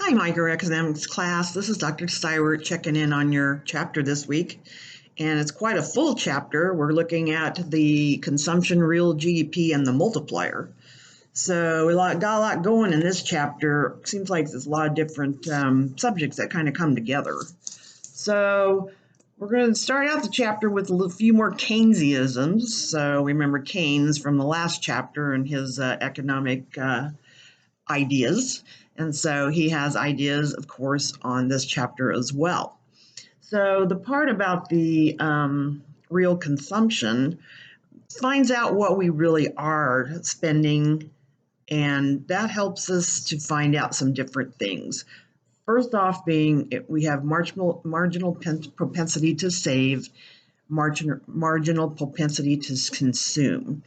Hi, microeconomics class. This is Dr. Stywart checking in on your chapter this week. And it's quite a full chapter. We're looking at the consumption, real GDP, and the multiplier. So we got a lot going in this chapter. Seems like there's a lot of different subjects that kind of come together. So we're going to start out the chapter with a few more Keynesianisms. So remember Keynes from the last chapter and his economic ideas. And so he has ideas, of course, on this chapter as well. So the part about the real consumption finds out what we really are spending, and that helps us to find out some different things. First off, being we have marginal propensity to save, marginal propensity to consume.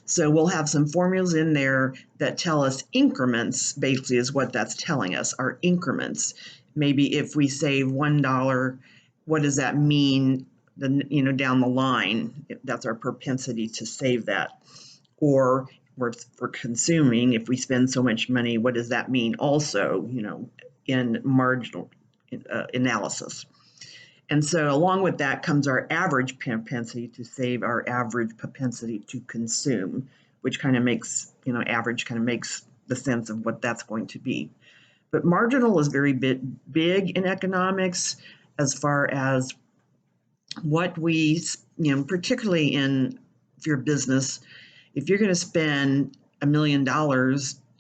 So we'll have some formulas in there that tell us increments, basically is what that's telling us, our increments. Maybe if we save $1, what does that mean down the line? That's our propensity to save that. Or for consuming, if we spend so much money, what does that mean also, in marginal analysis? And so along with that comes our average propensity to save, our average propensity to consume, which kind of makes, average kind of makes the sense of what that's going to be. But marginal is very big in economics as far as what we, particularly if you're a business, if you're going to spend $1 million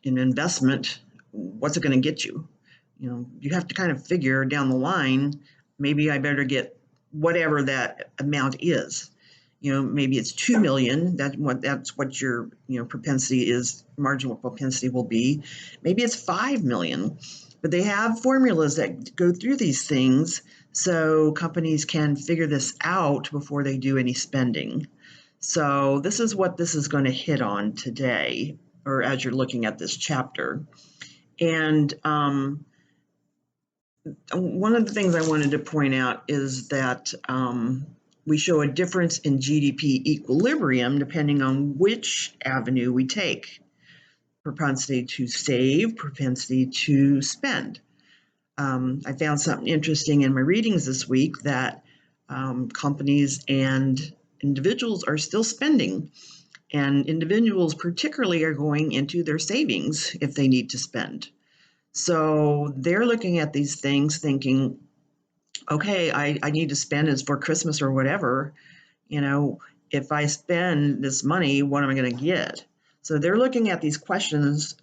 in investment, what's it going to get you? You have to kind of figure down the line, maybe I better get whatever that amount is. Maybe it's 2 million. That's what your propensity is. Marginal propensity will be. Maybe it's 5 million. But they have formulas that go through these things so companies can figure this out before they do any spending. So this is what this is going to hit on today, or as you're looking at this chapter. And one of the things I wanted to point out is that we show a difference in GDP equilibrium depending on which avenue we take. Propensity to save, propensity to spend. I found something interesting in my readings this week that companies and individuals are still spending, and individuals particularly are going into their savings if they need to spend. So they're looking at these things thinking, okay, I need to spend it for Christmas or whatever. If I spend this money, what am I going to get? So they're looking at these questions.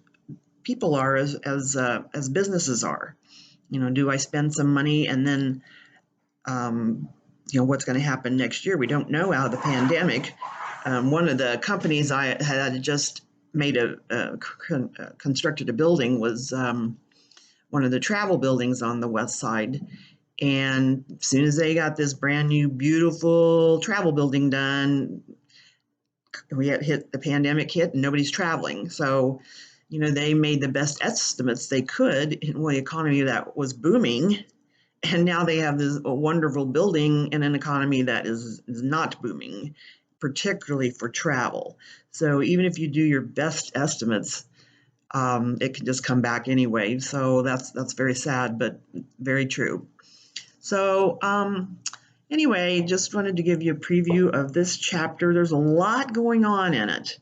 People are as businesses are. Do I spend some money and then, what's going to happen next year? We don't know out of the pandemic. One of the companies I had just made constructed a building was one of the travel buildings on the west side. And as soon as they got this brand new, beautiful travel building done, the pandemic hit and nobody's traveling. So, they made the best estimates they could in the economy that was booming. And now they have this wonderful building in an economy that is not booming, particularly for travel. So even if you do your best estimates, it can just come back anyway. So that's very sad, but very true. So anyway, just wanted to give you a preview of this chapter. There's a lot going on in it,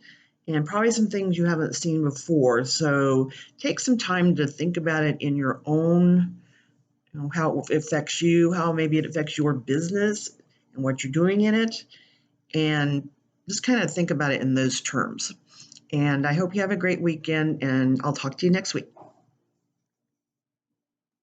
and probably some things you haven't seen before. So take some time to think about it in your own, how it affects you, how maybe it affects your business and what you're doing in it, and just kind of think about it in those terms. And I hope you have a great weekend, and I'll talk to you next week.